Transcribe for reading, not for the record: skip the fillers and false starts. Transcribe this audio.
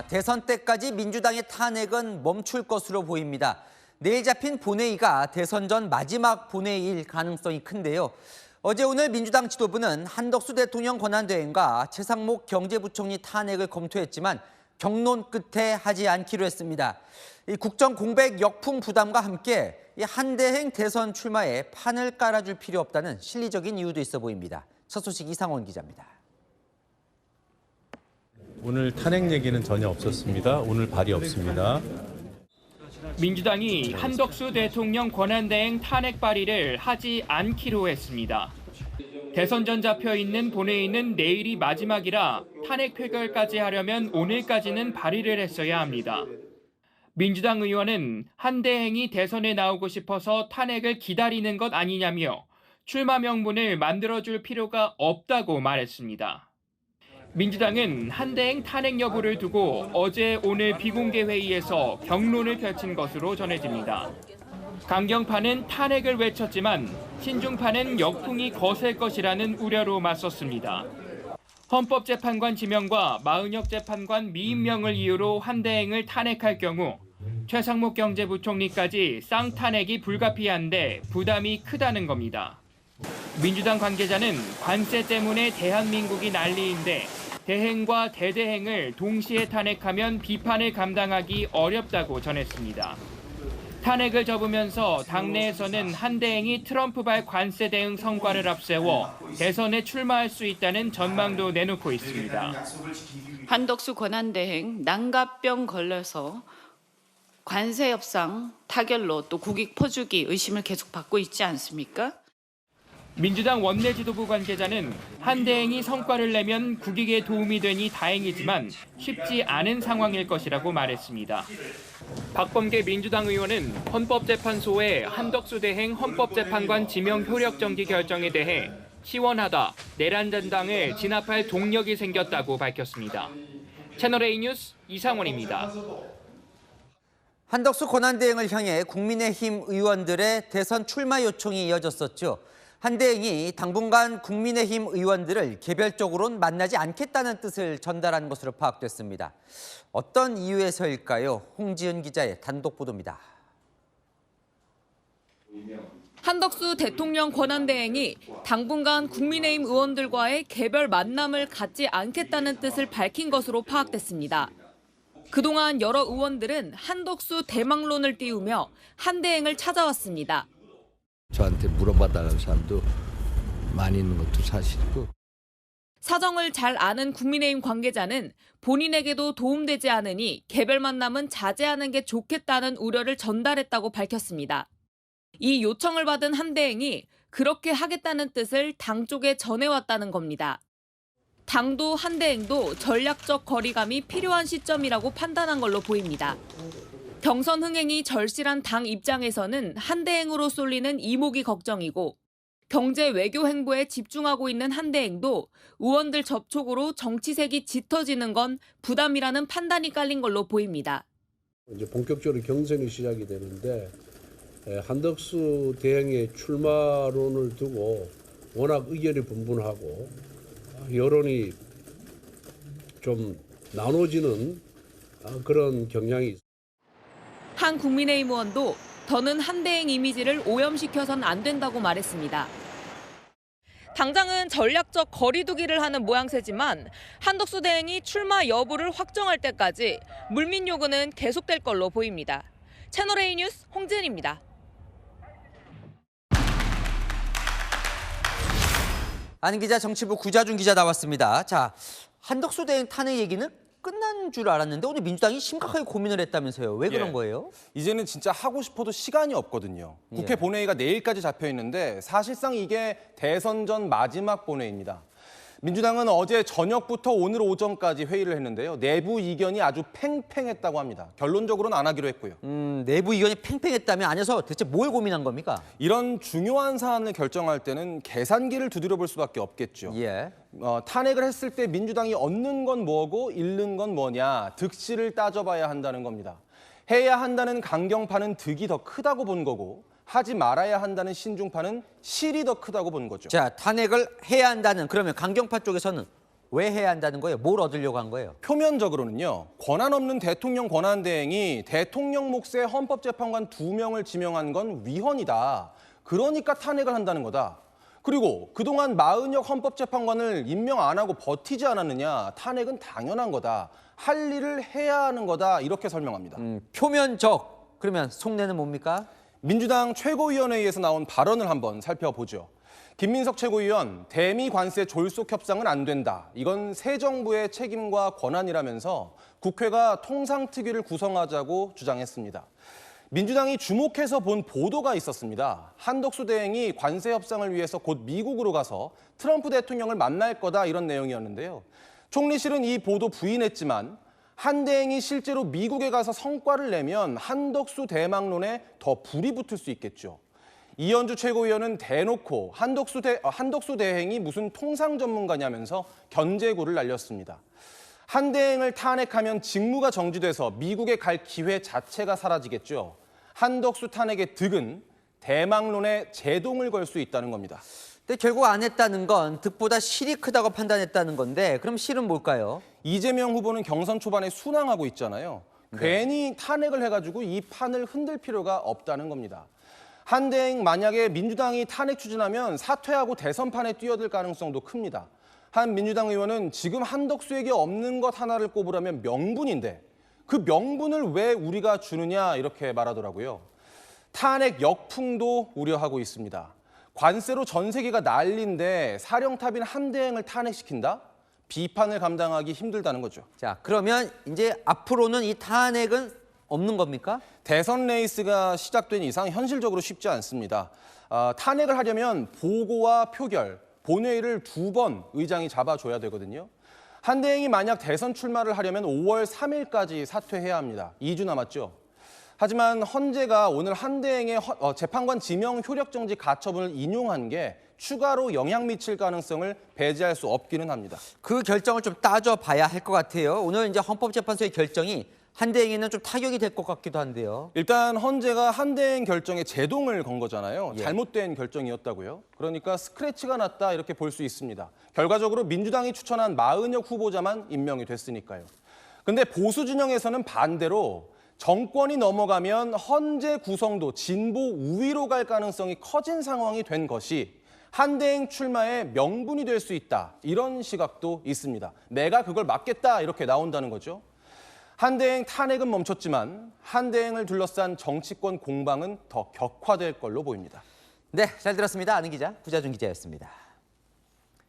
대선 때까지 민주당의 탄핵은 멈출 것으로 보입니다. 내일 잡힌 본회의가 대선 전 마지막 본회의일 가능성이 큰데요. 어제 오늘 민주당 지도부는 한덕수 대통령 권한대행과 최상목 경제부총리 탄핵을 검토했지만 경론 끝에 하지 않기로 했습니다. 이 국정 공백 역풍 부담과 함께 이 한대행 대선 출마에 판을 깔아줄 필요 없다는 실리적인 이유도 있어 보입니다. 첫 소식 이상원 기자입니다. 오늘 탄핵 얘기는 전혀 없었습니다. 오늘 발의 없습니다. 민주당이 한덕수 대통령 권한대행 탄핵 발의를 하지 않기로 했습니다. 대선 전 잡혀있는 본회의는 내일이 마지막이라 탄핵 표결까지 하려면 오늘까지는 발의를 했어야 합니다. 민주당 의원은 한대행이 대선에 나오고 싶어서 탄핵을 기다리는 것 아니냐며 출마 명분을 만들어줄 필요가 없다고 말했습니다. 민주당은 한대행 탄핵 여부를 두고 어제 오늘 비공개 회의에서 경론을 펼친 것으로 전해집니다. 강경파는 탄핵을 외쳤지만 신중파는 역풍이 거셀 것이라는 우려로 맞섰습니다. 헌법재판관 지명과 마은혁 재판관 미임명을 이유로 한대행을 탄핵할 경우 최상목 경제부총리까지 쌍탄핵이 불가피한데 부담이 크다는 겁니다. 민주당 관계자는 관세 때문에 대한민국이 난리인데 대행과 대대행을 동시에 탄핵하면 비판을 감당하기 어렵다고 전했습니다. 탄핵을 접으면서 당내에서는 한대행이 트럼프발 관세 대응 성과를 앞세워 대선에 출마할 수 있다는 전망도 내놓고 있습니다. 한덕수 권한대행 난갑병 걸려서 관세 협상 타결로 또 국익 퍼주기 의심을 계속 받고 있지 않습니까? 민주당 원내 지도부 관계자는 한대행이 성과를 내면 국익에 도움이 되니 다행이지만 쉽지 않은 상황일 것이라고 말했습니다. 박범계 민주당 의원은 헌법재판소의 한덕수 대행 헌법재판관 지명 효력 정지 결정에 대해 시원하다, 내란전당을 진압할 동력이 생겼다고 밝혔습니다. 채널A 뉴스 이상원입니다. 한덕수 권한대행을 향해 국민의힘 의원들의 대선 출마 요청이 이어졌었죠. 한대행이 당분간 국민의힘 의원들을 개별적으로는 만나지 않겠다는 뜻을 전달한 것으로 파악됐습니다. 어떤 이유에서일까요? 홍지은 기자의 단독 보도입니다. 한덕수 대통령 권한대행이 당분간 국민의힘 의원들과의 개별 만남을 갖지 않겠다는 뜻을 밝힌 것으로 파악됐습니다. 그동안 여러 의원들은 한덕수 대망론을 띄우며 한대행을 찾아왔습니다. 저한테 물어봐달라는 사람도 많이 있는 것도 사실이고. 사정을 잘 아는 국민의힘 관계자는 본인에게도 도움되지 않으니 개별 만남은 자제하는 게 좋겠다는 우려를 전달했다고 밝혔습니다. 이 요청을 받은 한대행이 그렇게 하겠다는 뜻을 당 쪽에 전해왔다는 겁니다. 당도 한대행도 전략적 거리감이 필요한 시점이라고 판단한 걸로 보입니다. 경선 흥행이 절실한 당 입장에서는 한대행으로 쏠리는 이목이 걱정이고 경제 외교 행보에 집중하고 있는 한대행도 의원들 접촉으로 정치색이 짙어지는 건 부담이라는 판단이 깔린 걸로 보입니다. 이제 본격적으로 경선이 시작이 되는데 한덕수 대행의 출마론을 두고 워낙 의견이 분분하고 여론이 좀 나눠지는 그런 경향이 있습니다. 한 국민의힘 의원도 더는 한대행 이미지를 오염시켜선 안 된다고 말했습니다. 당장은 전략적 거리두기를 하는 모양새지만 한덕수 대행이 출마 여부를 확정할 때까지 물밑 요구는 계속될 걸로 보입니다. 채널A 뉴스 홍지은입니다. 안 기자, 정치부 구자준 기자 나왔습니다. 자, 한덕수 대행 탄핵 얘기는 끝난 줄 알았는데 오늘 민주당이 심각하게 고민을 했다면서요. 왜 그런 거예요? 이제는 진짜 하고 싶어도 시간이 없거든요. 국회 본회의가 내일까지 잡혀 있는데 사실상 이게 대선 전 마지막 본회의입니다. 민주당은 어제 저녁부터 오늘 오전까지 회의를 했는데요. 내부 이견이 아주 팽팽했다고 합니다. 결론적으로는 안 하기로 했고요. 내부 이견이 팽팽했다면 안에서 대체 뭘 고민한 겁니까? 이런 중요한 사안을 결정할 때는 계산기를 두드려 볼 수밖에 없겠죠. 예. 탄핵을 했을 때 민주당이 얻는 건 뭐고 잃는 건 뭐냐, 득실을 따져봐야 한다는 겁니다. 해야 한다는 강경파는 득이 더 크다고 본 거고 하지 말아야 한다는 신중파는 실이 더 크다고 본 거죠. 자, 탄핵을 해야 한다는 그러면 강경파 쪽에서는 왜 해야 한다는 거예요? 뭘 얻으려고 한 거예요? 표면적으로는요. 권한 없는 대통령 권한대행이 대통령 몫의 헌법재판관 2명을 지명한 건 위헌이다. 그러니까 탄핵을 한다는 거다. 그리고 그동안 마은혁 헌법재판관을 임명 안 하고 버티지 않았느냐. 탄핵은 당연한 거다. 할 일을 해야 하는 거다. 이렇게 설명합니다. 표면적. 그러면 속내는 뭡니까? 민주당 최고위원회의에서 나온 발언을 한번 살펴보죠. 김민석 최고위원, 대미 관세 졸속 협상은 안 된다. 이건 새 정부의 책임과 권한이라면서 국회가 통상특위를 구성하자고 주장했습니다. 민주당이 주목해서 본 보도가 있었습니다. 한덕수 대행이 관세 협상을 위해서 곧 미국으로 가서 트럼프 대통령을 만날 거다 이런 내용이었는데요. 총리실은 이 보도 부인했지만 한 대행이 실제로 미국에 가서 성과를 내면 한덕수 대망론에 더 불이 붙을 수 있겠죠. 이현주 최고위원은 대놓고 한덕수 대행이 무슨 통상 전문가냐면서 견제구를 날렸습니다. 한 대행을 탄핵하면 직무가 정지돼서 미국에 갈 기회 자체가 사라지겠죠. 한덕수 탄핵의 득은 대망론에 제동을 걸 수 있다는 겁니다. 근데 결국 안 했다는 건 득보다 실이 크다고 판단했다는 건데 그럼 실은 뭘까요? 이재명 후보는 경선 초반에 순항하고 있잖아요. 괜히 탄핵을 해가지고 이 판을 흔들 필요가 없다는 겁니다. 한 대행 만약에 민주당이 탄핵 추진하면 사퇴하고 대선판에 뛰어들 가능성도 큽니다. 한 민주당 의원은 지금 한덕수에게 없는 것 하나를 꼽으라면 명분인데 그 명분을 왜 우리가 주느냐 이렇게 말하더라고요. 탄핵 역풍도 우려하고 있습니다. 관세로 전 세계가 난리인데 사령탑인 한 대행을 탄핵시킨다? 비판을 감당하기 힘들다는 거죠. 자, 그러면 이제 앞으로는 이 탄핵은 없는 겁니까? 대선 레이스가 시작된 이상 현실적으로 쉽지 않습니다. 탄핵을 하려면 보고와 표결, 본회의를 2번 의장이 잡아줘야 되거든요. 한 대행이 만약 대선 출마를 하려면 5월 3일까지 사퇴해야 합니다. 2주 남았죠. 하지만 헌재가 오늘 한 대행의 재판관 지명 효력정지 가처분을 인용한 게 추가로 영향 미칠 가능성을 배제할 수 없기는 합니다. 그 결정을 좀 따져봐야 할 것 같아요. 오늘 이제 헌법재판소의 결정이 한 대행에는 좀 타격이 될 것 같기도 한데요. 일단 헌재가 한 대행 결정에 제동을 건 거잖아요. 예. 잘못된 결정이었다고요. 그러니까 스크래치가 났다 이렇게 볼 수 있습니다. 결과적으로 민주당이 추천한 마은혁 후보자만 임명이 됐으니까요. 근데 보수 진영에서는 반대로 정권이 넘어가면 헌재 구성도 진보 우위로 갈 가능성이 커진 상황이 된 것이 한 대행 출마의 명분이 될 수 있다. 이런 시각도 있습니다. 내가 그걸 막겠다 이렇게 나온다는 거죠. 한 대행 탄핵은 멈췄지만 한 대행을 둘러싼 정치권 공방은 더 격화될 걸로 보입니다. 네, 잘 들었습니다. 아는 기자, 구자준 기자였습니다.